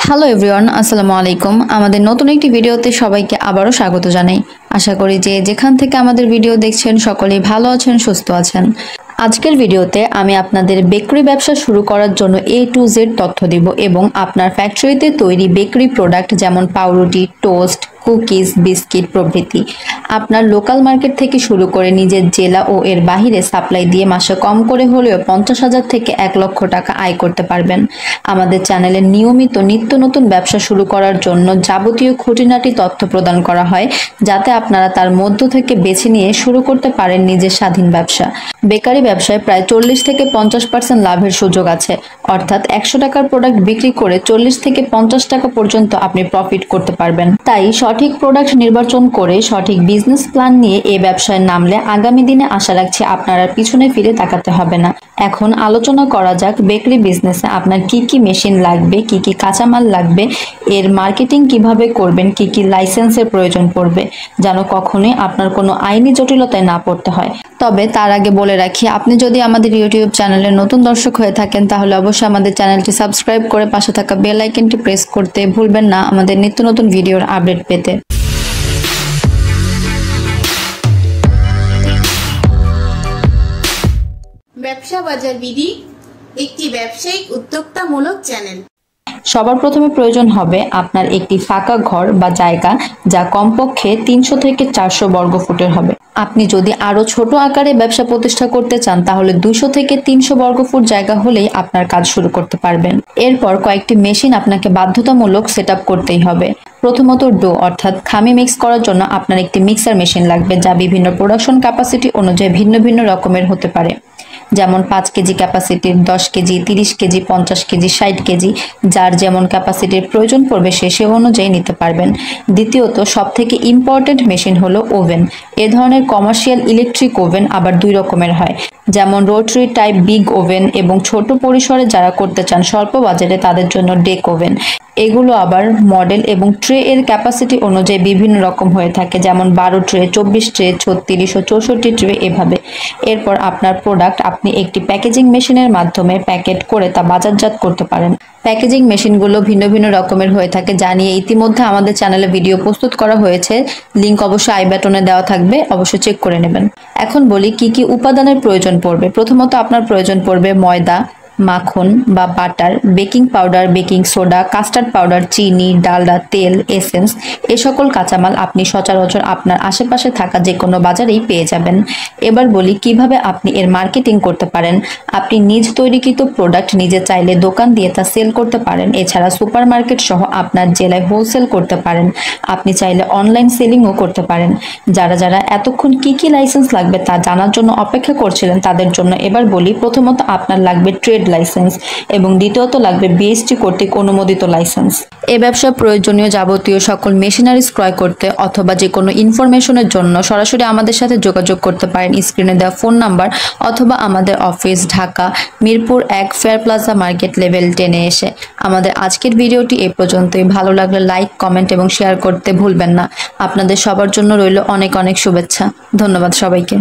Hello everyone, আসসালামু আলাইকুম। আমাদের নতুন একটি ভিডিওতে সবাইকে আবারও স্বাগত জানাই। আশা করি যে যেখান থেকে আমাদের ভিডিও দেখছেন সকলেই ভালো আছেন, সুস্থ আছেন। আজকের ভিডিওতে আমি আপনাদের বেকারি ব্যবসা শুরু করার জন্য A to Z তথ্য দিব এবং আপনার ফ্যাক্টরিতে তৈরি বেকারি প্রোডাক্ট যেমন পাউরুটি, টোস্ট, কুকিজ, বিস্কিট প্রভৃতি আপনার লোকাল মার্কেট থেকে শুরু করে নিজের জেলা ও এর বাহিরে সাপ্লাই দিয়ে মাসে কম করে হলেও 50,000 থেকে 1 লক্ষ টাকা আয় করতে পারবেন। আমাদের চ্যানেলে নিয়মিত নিত্য নতুন ব্যবসা শুরু করার জন্য যাবতীয় খুঁটিনাটি তথ্য প্রদান করা হয়, যাতে আপনারা তার মধ্য থেকে বেছে নিয়ে শুরু করতে পারেন নিজের স্বাধীন ব্যবসা। বেকারি ব্যবসায় প্রায় 40 থেকে 50% লাভের সুযোগ আছে, অর্থাৎ 100 টাকার প্রোডাক্ট বিক্রি করে 40 থেকে 50 টাকা পর্যন্ত আপনি প্রফিট করতে পারবেন। তাই সঠিক প্রোডাক্ট নির্বাচন করে সঠিক বিজনেস প্ল্যান নিয়ে এই ব্যবসায় নামলে আগামী দিনে আশা রাখছি আপনারা পিছনে ফিরে তাকাতে হবে না। এখন আলোচনা করা যাক বেকারি বিজনেসে আপনার কি কি মেশিন লাগবে, কি কি কাঁচামাল লাগবে, এর মার্কেটিং কিভাবে করবেন, কি কি লাইসেন্সের প্রয়োজন পড়বে, যেন কখনোই আপনার কোনো আইনি জটিলতায় না পড়তে হয়। তবে তার আগে বলে রাখি, আপনি যদি আমাদের ইউটিউব চ্যানেলের নতুন দর্শক হয়ে থাকেন তাহলে অবশ্যই আমাদের চ্যানেলটি সাবস্ক্রাইব করে পাশে থাকা বেল আইকনটি প্রেস করতে ভুলবেন না আমাদের নিত্য নতুন ভিডিওর আপডেট পেতে। ব্যবসা বাজার বিডি একটি ব্যবসায়িক উদ্যোক্তামূলক চ্যানেল। সবার প্রথমে প্রয়োজন হবে আপনার একটি ফাঁকা ঘর বা জায়গা, যা কমপক্ষে 300 থেকে 400 বর্গফুটের হবে। আপনি যদি আরো ছোট আকারে ব্যবসা প্রতিষ্ঠা করতে চান তাহলে 200 থেকে 300 বর্গফুট জায়গা হলেই আপনার কাজ শুরু করতে পারবেন। এরপর কয়েকটি মেশিন আপনাকে বাধ্যতামূলক সেটআপ করতেই হবে। প্রথমত ডো অর্থাৎ খামি মিক্স করার জন্য আপনার একটি মিক্সার মেশিন লাগবে, যা বিভিন্ন প্রোডাকশন ক্যাপাসিটি অনুযায়ী ভিন্ন ভিন্ন রকমের হতে পারে, যেমন 5 কেজি ক্যাপাসিটির, 10 কেজি, 30 কেজি, 50 কেজি, 60 কেজি, যার যেমন ক্যাপাসিটির প্রয়োজন পড়বে সে অনুযায়ী নিতে পারবেন। দ্বিতীয়ত সবথেকে ইম্পর্টেন্ট মেশিন হলো ওভেন। এ ধরনের কমার্শিয়াল ইলেকট্রিক ওভেন আবার দুই রকমের হয়, যেমন রোটারি টাইপ বিগ ওভেন এবং ছোট পরিসরে যারা করতে চান স্বল্প বাজেটে তাদের জন্য ডেক ওভেন। এগুলো আবার মডেল এবং ট্রে এর ক্যাপাসিটি অনুযায়ী বিভিন্ন রকম হয়ে থাকে, যেমন 12 ট্রে, 24 ট্রে, 36 ও 64 ট্রে এভাবে। এরপর আপনার প্রোডাক্ট আপনি একটি প্যাকেজিং মেশিনের মাধ্যমে প্যাকেট করে তা বাজারজাত করতে পারেন। প্যাকেজিং মেশিনগুলো ভিন্ন ভিন্ন রকমের হয়ে থাকে, যা নিয়ে ইতিমধ্যে আমাদের চ্যানেলে ভিডিও প্রস্তুত করা হয়েছে, লিংক অবশ্যই আই বাটনে দেওয়া থাকবে, অবশ্যই চেক করে নেবেন। এখন বলি কি কি উপাদানের প্রয়োজন পড়বে। প্রথমত আপনার প্রয়োজন পড়বে ময়দা, মাখন বা butter, baking powder, baking soda, custard powder, চিনি, ডালডা, তেল, এসেন্স। এ সকল কাঁচামাল আপনি সচরাচর আপনার আশেপাশে থাকা যে কোনো বাজারেই পেয়ে যাবেন। এবার বলি কিভাবে আপনি এর মার্কেটিং করতে পারেন। আপনি নিজ তৈরিকৃত প্রোডাক্ট নিজে চাইলে দোকান দিয়ে তা সেল করতে পারেন। এছাড়া সুপার মার্কেট সহ আপনার জেলায় হোলসেল করতে পারেন। আপনি চাইলে অনলাইন সেলিংও করতে পারেন। যারা যারা এতক্ষণ কি কি লাইসেন্স লাগবে তা জানার জন্য অপেক্ষা করছিলেন তাদের জন্য এবার বলি, প্রথমত আপনার লাগবে ট্রেড লাইসেন্স এবং দ্বিতীয়ত লাগবে বিএসটি কর্তৃক অনুমোদিত লাইসেন্স। এ ব্যবসা প্রয়োজনীয় যাবতীয় সকল মেশিনারিজ ক্রয় করতে অথবা যে কোনো ইনফরমেশনের জন্য সরাসরি আমাদের সাথে যোগাযোগ করতে পারেন স্ক্রিনে দেওয়া ফোন নাম্বার অথবা আমাদের office Dhaka Mirpur 1 fair plaza market level 10-এ এসে। আমাদের আজকের ভিডিওটি এ পর্যন্তই। ভালো লাগলে লাইক, কমেন্ট এবং শেয়ার করতে ভুলবেন না। আপনাদের সবার জন্য রইল অনেক অনেক শুভেচ্ছা। ধন্যবাদ সবাইকে।